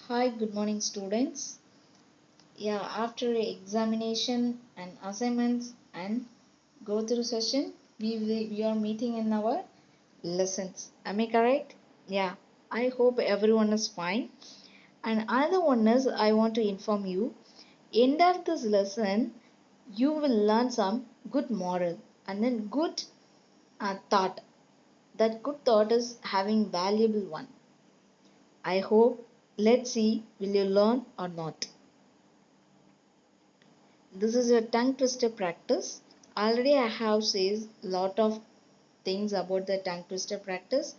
Hi, good morning, students. Yeah, after examination and assignments and go through session, we are meeting in our lessons. Am I correct? Yeah, I hope everyone is fine. And another one is I want to inform you. End of this lesson, you will learn some good moral and then good thought. That good thought is having valuable one. I hope. Let's see, will you learn or not? This is a tongue twister practice. Already I have said lot of things about the tongue twister practice.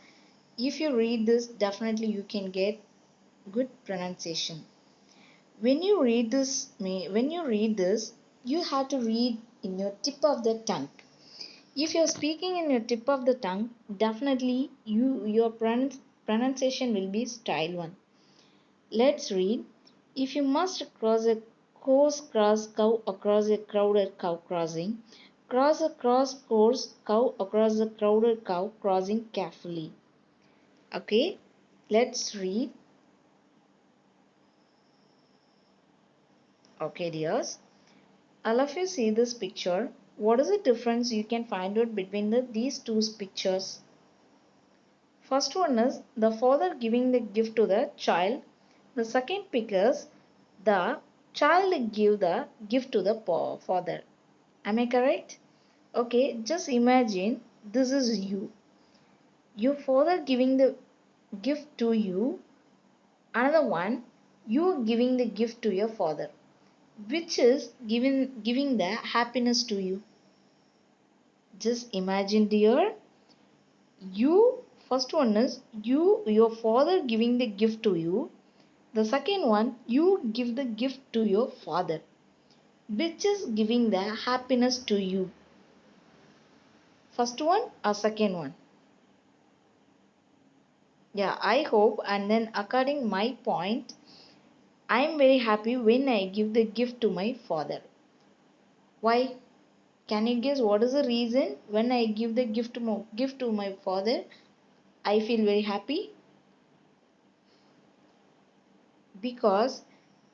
If you read this, definitely you can get good pronunciation. When you read this, you have to read in your tip of the tongue. If you're speaking in your tip of the tongue, definitely your pronunciation will be style one. Let's read. If you must cross a course cow across a crowded cow crossing, cross a course cow across a crowded cow crossing carefully. Okay, let's read. Okay, dears. All of you see this picture. What is the difference you can find out between these two pictures? First one is the father giving the gift to the child. The second picture is the child give the gift to the father. Am I correct? Okay, just imagine this is you. Your father giving the gift to you. Another one, you giving the gift to your father. Which is giving the happiness to you? Just imagine, dear. You first one is your father giving the gift to you. The second one, you give the gift to your father. Which is giving the happiness to you? First one or second one? Yeah, I hope, and then according my point, I am very happy when I give the gift to my father. Why? Can you guess what is the reason when I give the gift to my father? I feel very happy because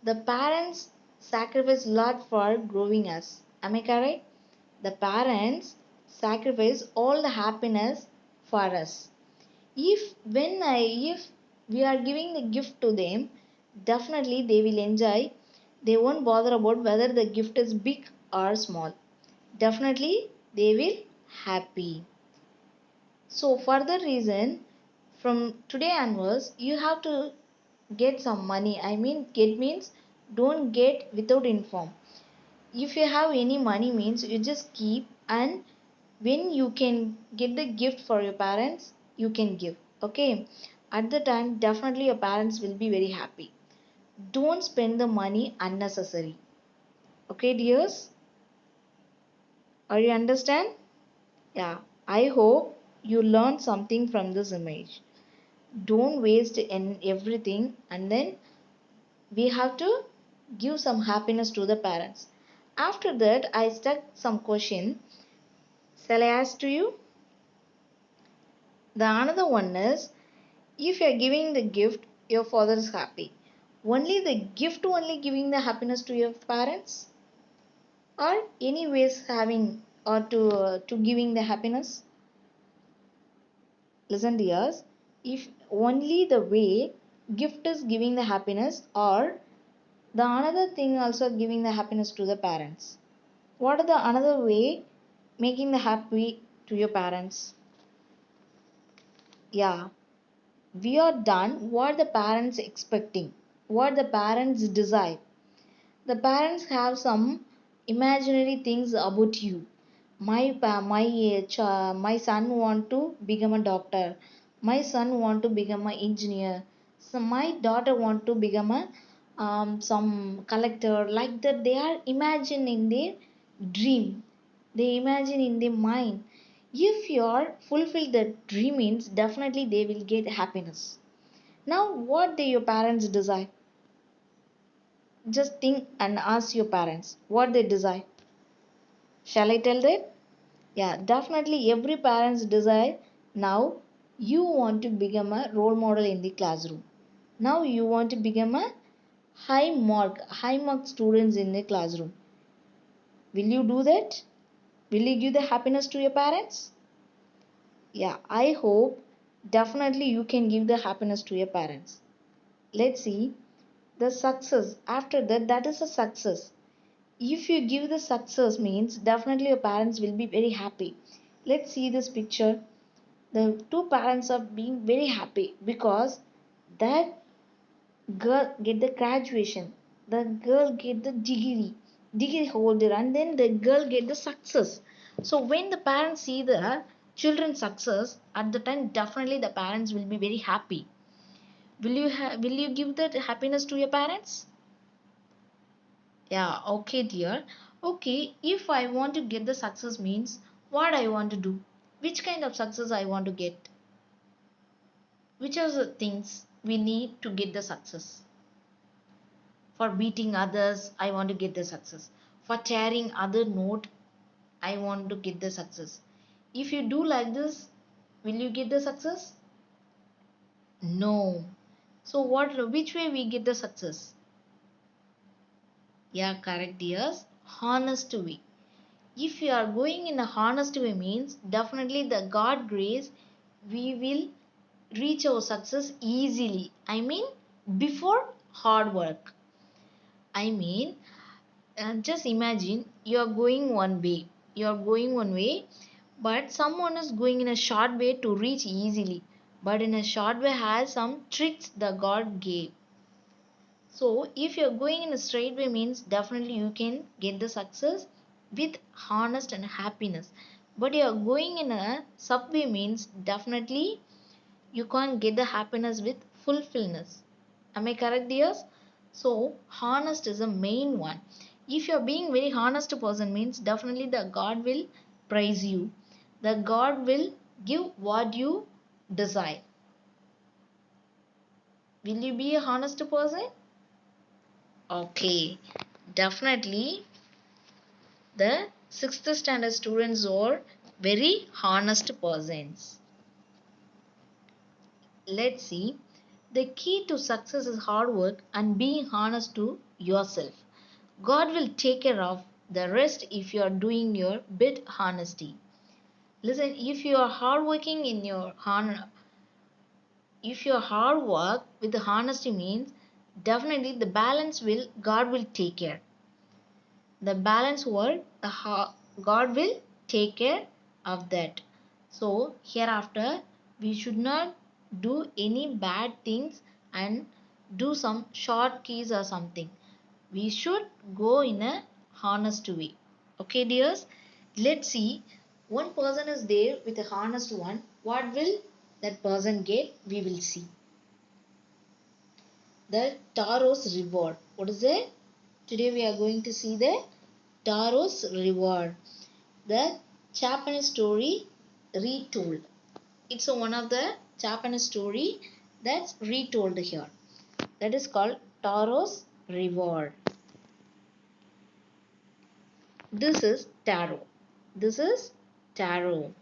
the parents sacrifice a lot for growing us. Am I correct? The parents sacrifice all the happiness for us. If we are giving the gift to them, definitely they will enjoy. They won't bother about whether the gift is big or small. Definitely they will happy. So for that reason, from today onwards, you have to get some money. I mean, get means don't get without inform. If you have any money means you just keep, and when you can get the gift for your parents, you can give. Okay, at the time definitely your parents will be very happy. Don't spend the money unnecessary. Okay, dears, are you understand? Yeah, I hope you learn something from this image. Don't waste in everything, and then we have to give some happiness to the parents. After that, I stuck some question. Shall I ask to you? The another one is, if you are giving the gift, your father is happy. Only the gift only giving the happiness to your parents, or any ways having or to giving the happiness? Listen, dears. If only the way gift is giving the happiness, or the another thing also giving the happiness to the parents. What are the another way making the happy to your parents? Yeah, we are done what the parents expecting, what the parents desire. The parents have some imaginary things about you. My son want to become a doctor. My son want to become an engineer. So my daughter want to become a some collector. Like that, they are imagining their dream. They imagine in their mind. If you are fulfill the dream means definitely they will get happiness. Now, what do your parents desire? Just think and ask your parents what they desire. Shall I tell that? Yeah, definitely every parent's desire. Now you want to become a role model in the classroom. Now you want to become a high mark students in the classroom. Will you do that? Will you give the happiness to your parents? Yeah, I hope definitely you can give the happiness to your parents. Let's see the success. After that, that is a success. If you give the success means definitely your parents will be very happy. Let's see this picture. The two parents are being very happy because that girl get the graduation, the girl get the degree holder, and then the girl get the success. So when the parents see the children's success at the time, definitely the parents will be very happy. Will you give that happiness to your parents? Yeah, okay dear. Okay, if I want to get the success means what I want to do, which kind of success I want to get, which are the things we need to get the success. For beating others, I want to get the success. For tearing other note, I want to get the success. If you do like this, will you get the success? No. So which way we get the success? Yeah, correct dears. Honest way. If you are going in a honest way means definitely the God grace we will reach our success easily. I mean before hard work. I mean just imagine you are going one way. You are going one way, but someone is going in a short way to reach easily. But in a short way has some tricks the God gave. So if you're going in a straight way means definitely you can get the success with honest and happiness. But you're going in a subway means definitely you can't get the happiness with fulfillness. Am I correct, dears? So honest is the main one. If you're being very honest person means definitely the God will praise you. The God will give what you desire. Will you be a honest person? Okay, definitely the sixth standard students are very honest persons. Let's see. The key to success is hard work and being honest to yourself. God will take care of the rest if you are doing your bit honesty. Listen, if you are hardworking in your if your hard work with the honesty means definitely the balance will God will take care. The balance world, God will take care of that. So hereafter we should not do any bad things and do some short keys or something. We should go in a honest way. Okay dears, let's see. One person is there with a honest one. What will that person get? We will see. The Tarot's reward. What is it? Today we are going to see the Tarot's reward. The Japanese story retold. It's one of the Japanese story that's retold here. That is called Tarot's reward. This is tarot. This is tarot.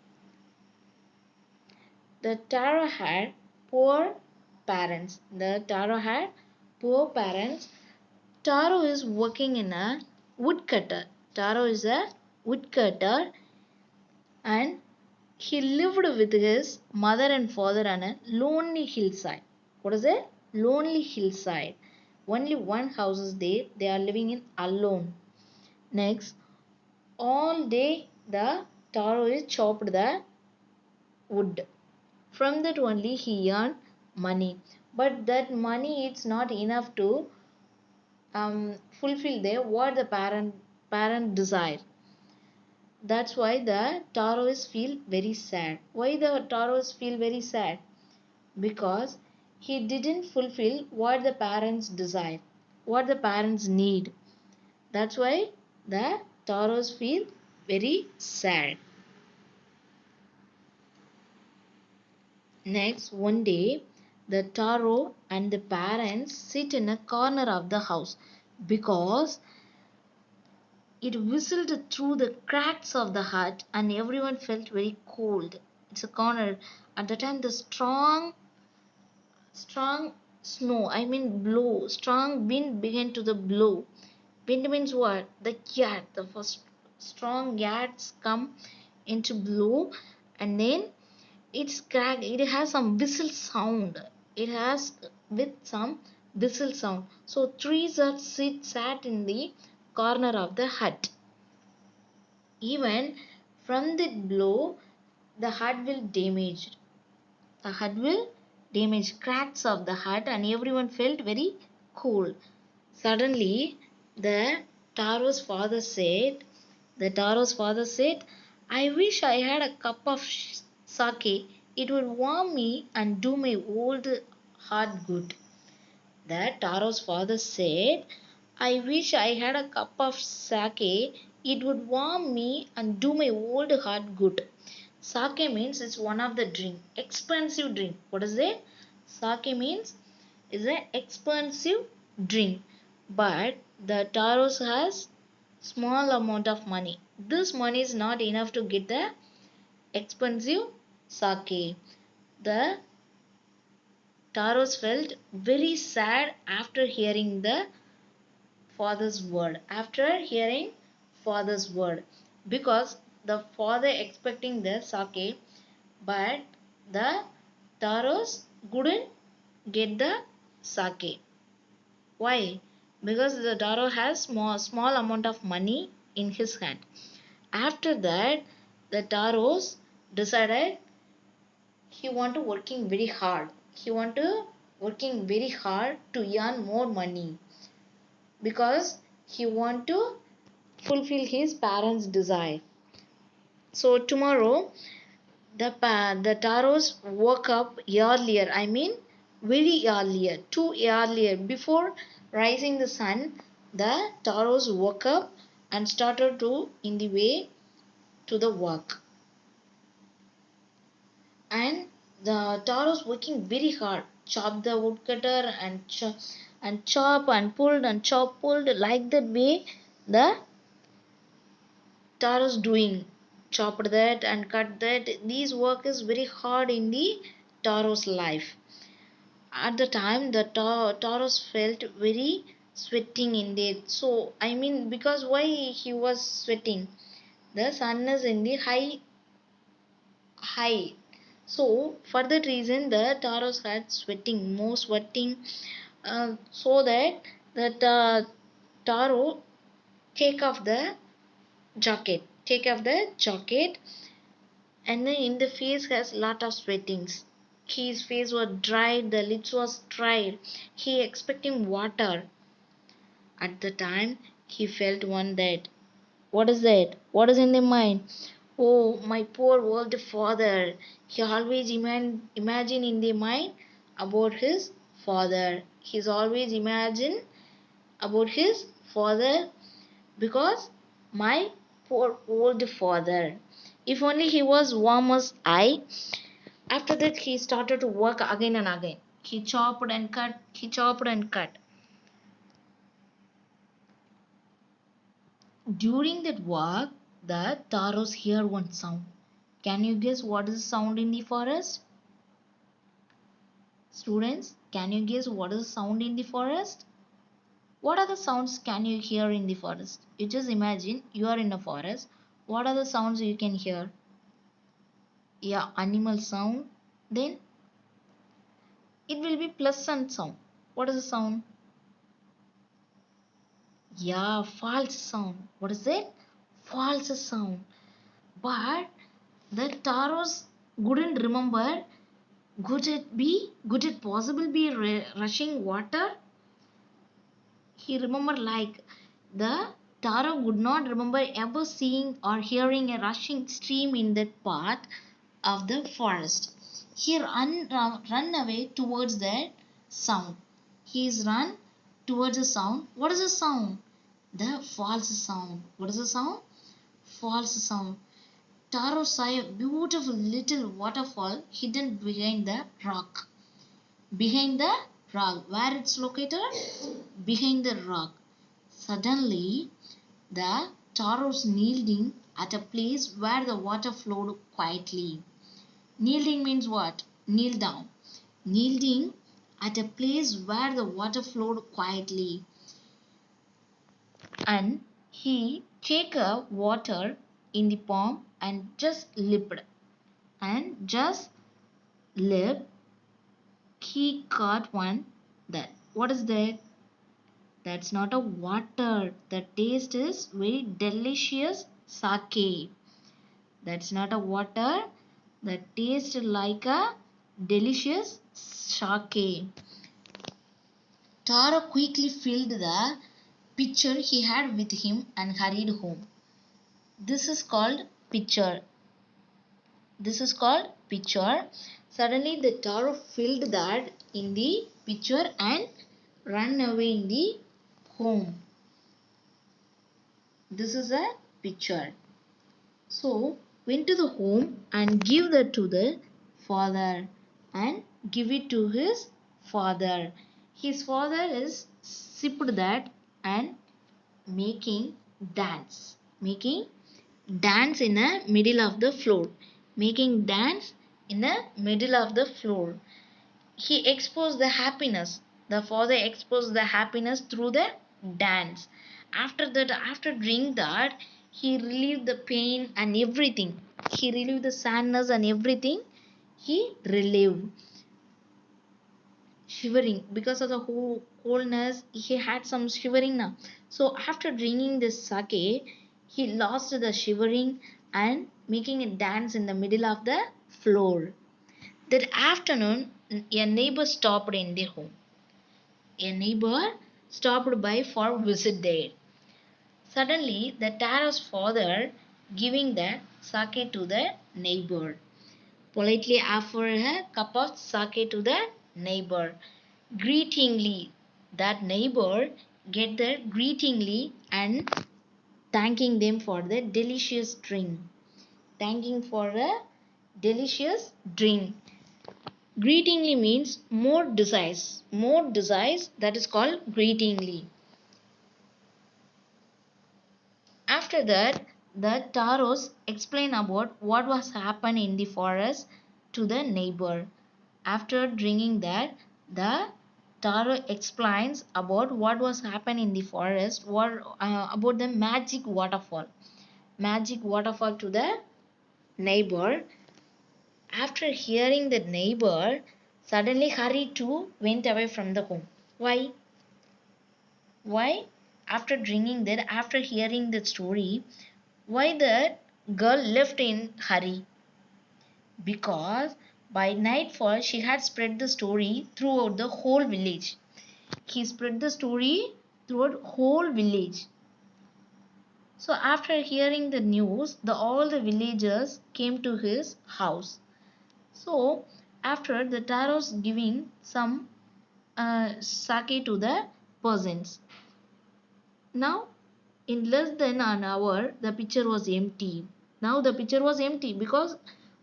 The tarot had poor parents. The tarot had poor parents. Tarot is working in a woodcutter. Tarot is a woodcutter and he lived with his mother and father on a lonely hillside. What is it? Lonely hillside. Only one house is there. They are living in alone. Next, all day the Taro is chopped the wood. From that only he earned money. But that money is not enough to fulfill their what the parent desire. That's why the Taoists feel very sad. Why the Taoists feel very sad? Because he didn't fulfill what the parents desire, what the parents need. That's why the Taoists feel very sad. Next, one day, the Taro and the parents sit in a corner of the house because it whistled through the cracks of the hut and everyone felt very cold. It's a corner. At the time, the strong snow, I mean blow. Strong wind began to the blow. Wind means what? The cat. The first strong cats come into blow, and then it's crack. It has some whistle sound. It has with some whistle sound. So trees are sat in the corner of the hut. Even from the blow, the hut will damaged. The hut will damage cracks of the hut, and everyone felt very cold. Suddenly, the taro's father said, I wish I had a cup of sake. It would warm me and do my old heart good. The taro's father said, I wish I had a cup of sake. It would warm me and do my old heart good. Sake means it's one of the drink, expensive drink. What is it? Sake means is an expensive drink, but the taros has small amount of money. This money is not enough to get the expensive sake. The taros felt very sad after hearing the father's word because the father expecting the sake, but the taros couldn't get the sake. Why? Because the Taro has small amount of money in his hand. After that, the Taros decided he want to working very hard. He want to working very hard to earn more money because he want to fulfill his parents' desire. So tomorrow, the Taros woke up earlier. I mean, very earlier, too earlier. Before rising the sun, the Taros woke up and started to in the way to the work. And the Taros working very hard, chop the woodcutter and chop and pulled and chop pulled like that way. The Taros doing chopped that and cut that. This work is very hard in the Taro's life. At the time, the Taurus felt very sweating in there. So, I mean, because why he was sweating? The sun is in the high. So, for that reason, the Taurus had sweating, more sweating, so that the Taro take off the jacket, and then in the face has lot of sweatings. His face was dried, the lips was dried. He expecting water. At the time, he felt one that. What is that? What is in their mind? Oh, my poor old father. He always imagine in their mind about his father. He's always imagine about his father because my poor old father. If only he was warm as I. After that, he started to work again and again. He chopped and cut, he chopped and cut. During that work, the taros hear one sound. Can you guess what is the sound in the forest? Students, can you guess what is the sound in the forest? What are the sounds can you hear in the forest? You just imagine you are in a forest. What are the sounds you can hear? Yeah, animal sound. Then it will be pleasant sound. What is the sound? Yeah, false sound. What is it? False sound. But the taros couldn't remember. Could it possible be rushing water? He remembered like the Taro would not remember ever seeing or hearing a rushing stream in that part of the forest. He run away towards that sound. He is run towards the sound. What is the sound? The false sound. What is the sound? False sound. Taro saw a beautiful little waterfall hidden behind the rock. Behind the rock. Where it's located? Behind the rock. Suddenly, the Taros kneeled in at a place where the water flowed quietly. Kneeling means what? Kneel down. Kneeling at a place where the water flowed quietly. And he take a water in the palm and just lipped. And just lip, he caught one. That what is that? That's not a water. The taste is very delicious sake. That's not a water. The taste like a delicious sake. Taro quickly filled the pitcher he had with him and hurried home. This is called pitcher. This is called pitcher. Suddenly the Taro filled that in the pitcher and ran away in the home. This is a pitcher. So went to the home and give that to the father and give it to his father. His father is sipped that and making dance. Making dance in the middle of the floor. Making dance in the middle of the floor. He exposed the happiness. The father exposed the happiness through the dance. After that, after doing that, he relieved the pain and everything. He relieved the sadness and everything. He relieved shivering because of the whole coldness. He had some shivering now. So after drinking this sake, he lost the shivering and making a dance in the middle of the floor. That afternoon, a neighbor stopped in their home. A neighbor stopped by for visit there. Suddenly, the Taro's father giving the sake to the neighbor. Politely offered a cup of sake to the neighbor. Greetingly, that neighbor get there greetingly and thanking them for the delicious drink. Thanking for a delicious drink. Greetingly means more desires. More desires, that is called greetingly. After that, the Taros explain about what was happened in the forest to the neighbor. After drinking that, the Taro explains about what was happened in the forest, about the magic waterfall. Magic waterfall to the neighbor. After hearing the neighbor, suddenly Hari too went away from the home. Why? Why? After drinking that, after hearing that story, why the girl left in hurry? Because by nightfall she had spread the story throughout the whole village. He spread the story throughout whole village. So after hearing the news, all the villagers came to his house. So after the Taros giving some sake to the peasants. Now in less than an hour the pitcher was empty. Now the pitcher was empty because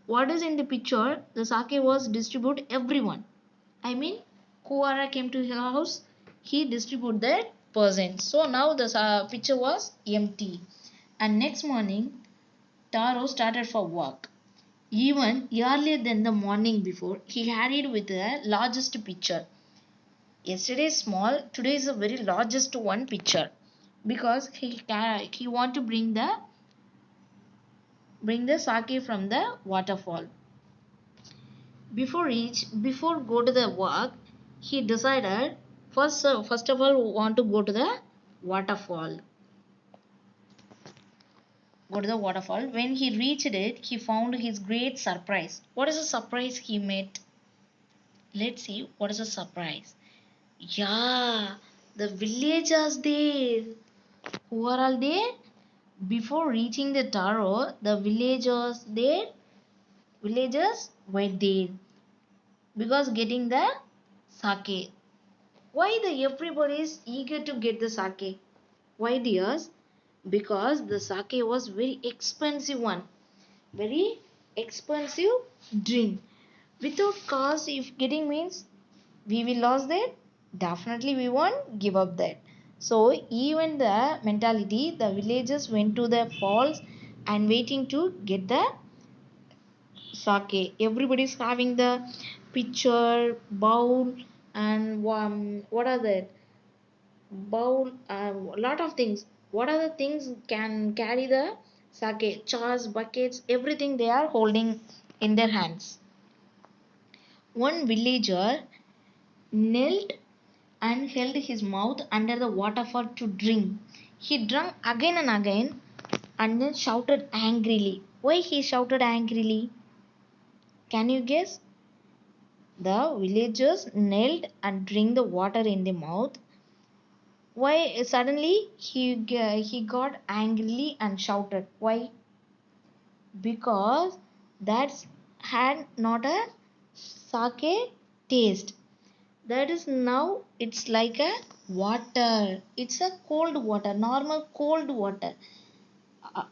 what is in the pitcher, the sake was distributed everyone. I mean, Kuwara came to his house, he distributed that person. So now the pitcher was empty. And next morning, Taro started for work. Even earlier than the morning before, he hurried with the largest pitcher. Yesterday is small, today is the very largest one pitcher because he want to bring the sake from the waterfall. Before go to the work, he decided first of all want to go to the waterfall. Go to the waterfall. When he reached it, he found his great surprise. What is the surprise he met? Let's see what is the surprise. Yeah, the villagers there. Who are all there? Before reaching the Taro, the villagers were there because getting the sake. Why the everybody is eager to get the sake? Why dears? Because the sake was very expensive one. Very expensive drink. Without cost, if getting means we will lose that, definitely we won't give up that. So even the mentality, the villagers went to the falls and waiting to get the sake. Everybody is having the pitcher, bowl and what are the bowl, lot of things. What are the things can carry the sake? Jars, buckets, everything they are holding in their hands. One villager knelt and held his mouth under the waterfall to drink. He drank again and again and then shouted angrily. Why he shouted angrily? Can you guess? The villagers knelt and drank the water in the mouth. Why suddenly he got angrily and shouted? Why? Because that had not a sake taste. That is now it's like a water. It's a cold water, normal cold water. Uh,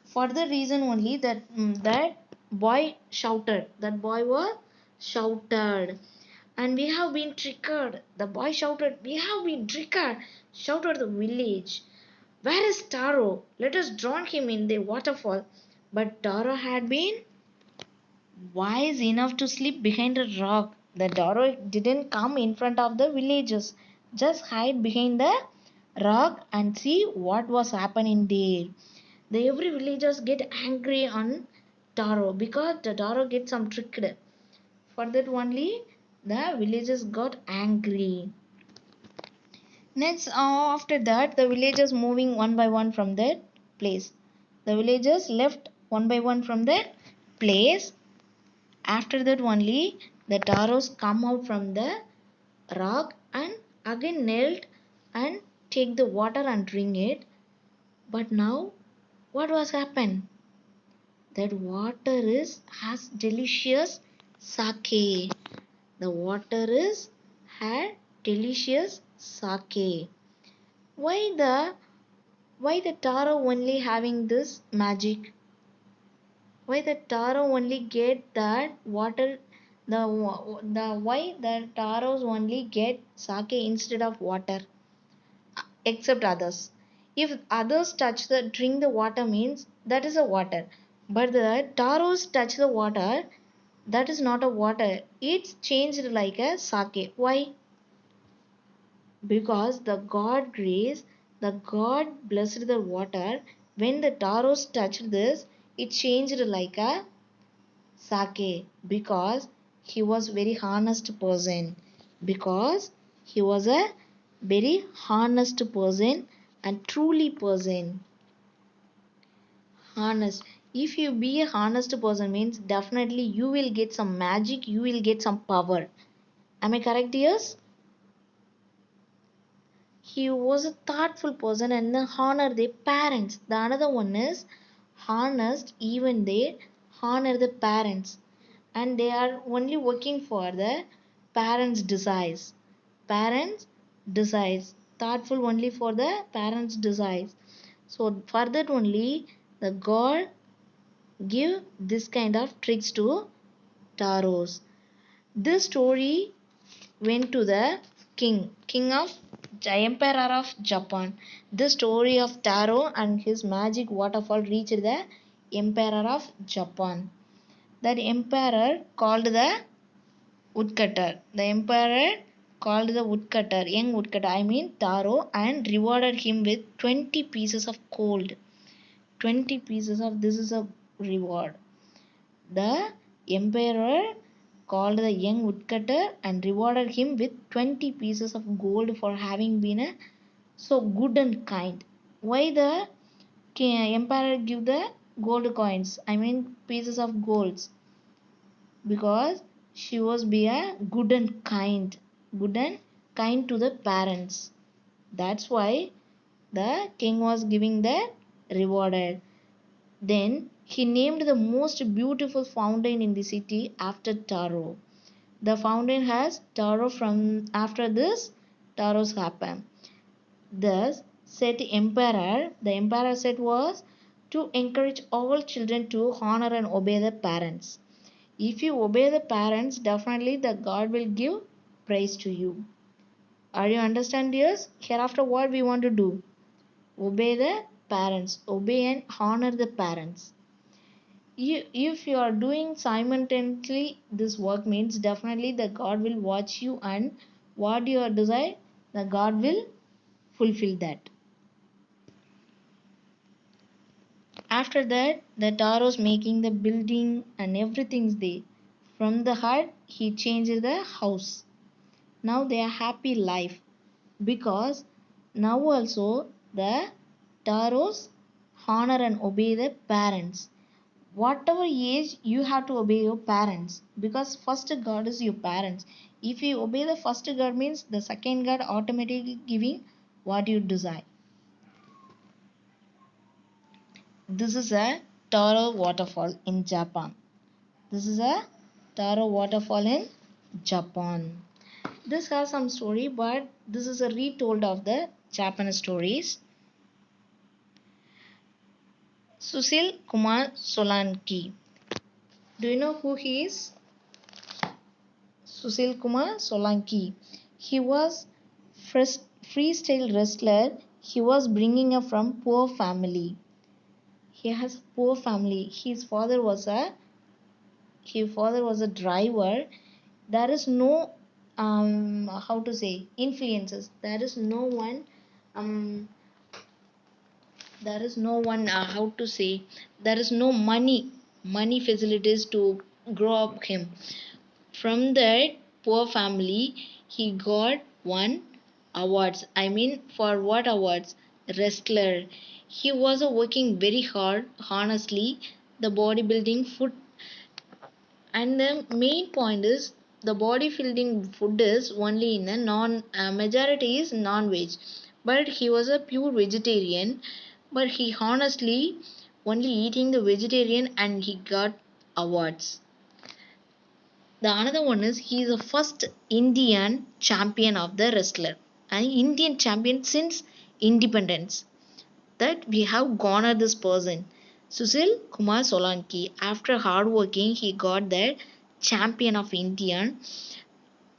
for the reason only that that boy shouted. That boy was shouted. And we have been triggered. The boy shouted, we have been triggered. Shouted the village. Where is Taro? Let us drown him in the waterfall. But Taro had been wise enough to slip behind a rock. The Taro didn't come in front of the villagers. Just hide behind the rock and see what was happening there. The every villagers get angry on Taro because the Taro gets some tricked. For that only the villagers got angry. Next, after that, the villagers moving one by one from that place. The villagers left one by one from that place. After that, only the taros come out from the rock and again knelt and take the water and drink it. But now, what was happened? That water is has delicious sake. The water is had delicious sake. Why the Taro only having this magic? Why the Taro only get that water? The why the Taros only get sake instead of water, except others. If others touch the drink the water means that is a water, but the Taros touch the water that is not a water. It's changed like a sake. Why? Because the god grace, the god blessed the water. When the taros touched this, it changed like a sake. Because he was very honest person. Because he was a very honest person and truly person. Honest. If you be a honest person means definitely you will get some magic, you will get some power. Am I correct, dears? He was a thoughtful person and then honor their parents. The another one is honest, even they honor the parents, and they are only working for the parents' desires. Parents' desires. Thoughtful only for the parents' desires. So for that only the God give this kind of tricks to taros. This story went to the king of emperor of Japan. The story of Taro and his magic waterfall reached the emperor of Japan. That emperor called the woodcutter. The emperor called the woodcutter, young woodcutter, I mean Taro, and rewarded him with 20 pieces of gold. 20 pieces of this is a reward. The emperor called the young woodcutter and rewarded him with 20 pieces of gold for having been a so good and kind. Why the emperor give the gold coins? I mean pieces of golds. Because she was be a good and kind to the parents. That's why the king was giving the rewarded. Then he named the most beautiful fountain in the city after Taro. The fountain has Taro from after this Taro's happened. Thus said the emperor said was to encourage all children to honor and obey the parents. If you obey the parents, definitely the God will give praise to you. Are you understand, dears? Hereafter what we want to do? Obey the parents. Obey and honor the parents. If you are doing simultaneously this work means definitely the God will watch you and What you desire, the God will fulfill that. After that, the Taro's making the building and everything's there. From the hut, he changed the house. Now they are happy life because now also the Taros honor and obey the parents. Whatever age you have to obey your parents because first God is your parents. If you obey the first God means the second God automatically giving what you desire. This is a Taro waterfall in Japan. This is a Taro waterfall in Japan. This has some story, but this is a retold of the Japanese stories. Susil Kumar Solanki. Do you know who he is? Susil Kumar Solanki. He was freestyle wrestler. He was bringing up from poor family. He has poor family. His father was a driver. There is no how to say influences. Um there is no one how to say there is no money facilities to grow up him. From that poor family he got one awards. I mean, for what awards? Wrestler. He was working very hard honestly, the bodybuilding food. And the main point is the bodybuilding food is only in a non majority is non-veg, but he was a pure vegetarian. But he honestly only eating the vegetarian and he got awards. The another one is he is the first Indian champion of the wrestler, an Indian champion since independence. That we have garnered this person. Susil Kumar Solanki, after hard working, he got the champion of India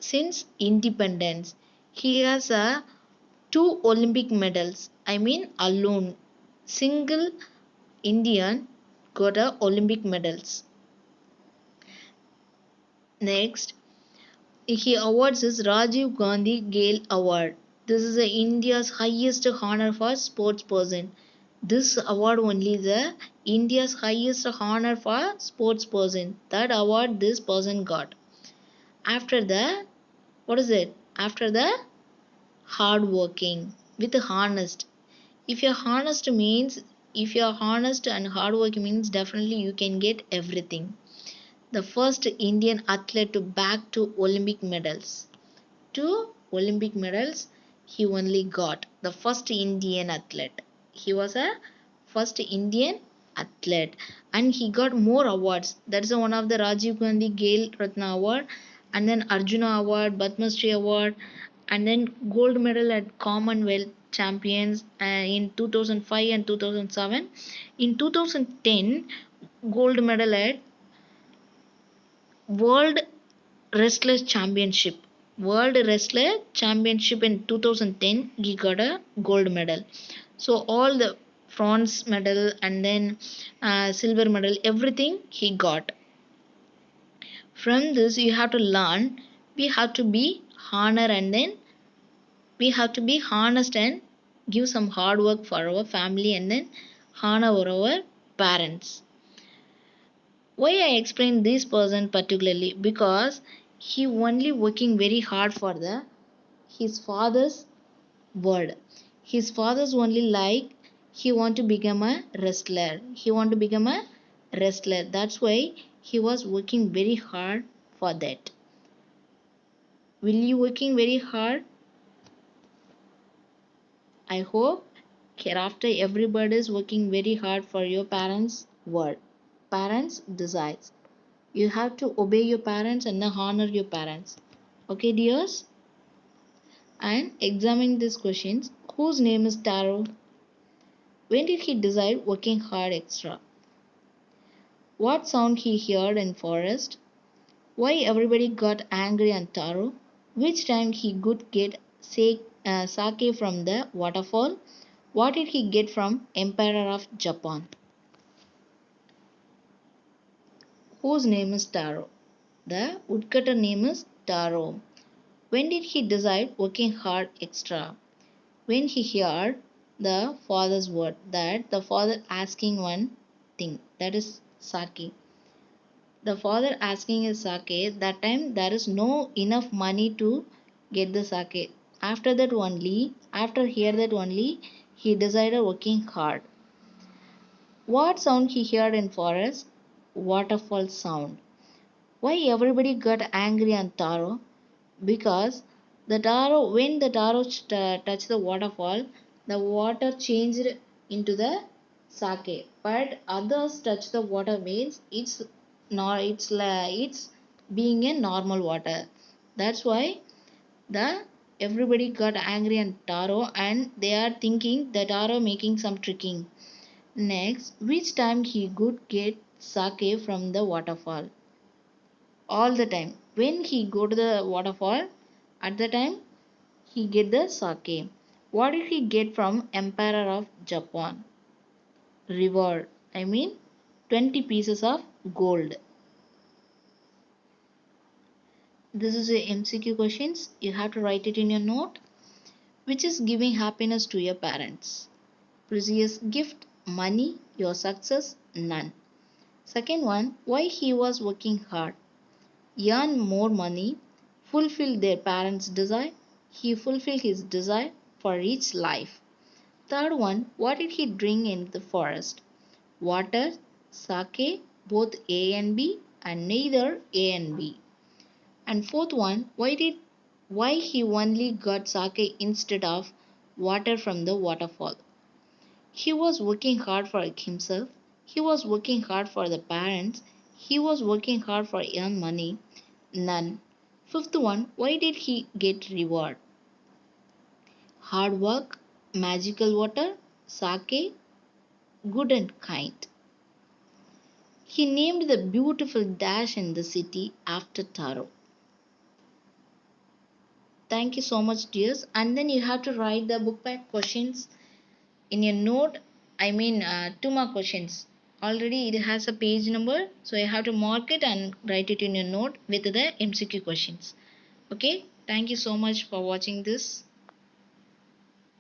since independence. He has two Olympic medals. I mean, alone, single Indian got a Olympic medals. Next, he awards is Rajiv Gandhi Gale Award. This is India's highest honor for sports person. This award only the India's highest honor for sports person. That award this person got. After the what is it? After the hard working with honest. If you're honest means if you're honest and hard working means definitely you can get everything. The first Indian athlete to back to Olympic medals. Two Olympic medals he only got. The first Indian athlete. He was a first Indian athlete and he got more awards. That is one of the Rajiv Gandhi Gale Ratna Award and then Arjuna Award, Padma Shri Award and then gold medal at Commonwealth Champions in 2005 and 2007. In 2010, gold medal at World Wrestler Championship. World Wrestler Championship in 2010, he got a gold medal. So all the bronze medal and then silver medal, everything he got. From this, you have to learn. We have to be honor and then we have to be honest and give some hard work for our family and then honor our parents. Why I explain this person particularly? Because he only working very hard for the his father's word. His father's only like he want to become a wrestler. He want to become a wrestler. That's why he was working very hard for that. Will you working very hard? I hope hereafter everybody is working very hard for your parents' word. Parents' desires. You have to obey your parents and honor your parents. Okay, dears? And examine these questions. Whose name is Taro? When did he decide working hard extra? What sound he heard in forest? Why everybody got angry on Taro? Which time he could get sake from the waterfall? What did he get from Emperor of Japan? Whose name is Taro? The woodcutter name is Taro. When did he decide working hard extra? When he heard the father's word, that the father asking one thing, that is sake. The father asking is sake, that time there is no enough money to get the sake. After hear that only, he decided working hard. What sound he heard in forest? Waterfall sound. Why everybody got angry on Taro? Because when the Taro touched the waterfall, the water changed into the sake. But others touch the water means it's being a normal water. That's why the everybody got angry on Taro, and they are thinking that Taro making some tricking. Next, which time he could get sake from the waterfall? All the time. When he go to the waterfall, at the time he get the sake. What did he get from Emperor of Japan? Reward. I mean 20 pieces of gold. This is a MCQ questions. You have to write it in your note. Which is giving happiness to your parents? Precious gift, money, your success, none. Second one, why he was working hard? Earn more money, fulfill their parents' desire. He fulfilled his desire for rich life. Third one, what did he drink in the forest? Water, sake, both A and B, and neither A and B. And fourth one, why he only got sake instead of water from the waterfall? He was working hard for himself. He was working hard for the parents. He was working hard for earn money. None. Fifth one, why did he get reward? Hard work, magical water, sake, good and kind. He named the beautiful dash in the city after Taro. Thank you so much, dears. And then you have to write the book back questions in your note. I mean, 2 more questions. Already it has a page number, so you have to mark it and write it in your note with the MCQ questions. Okay, thank you so much for watching this.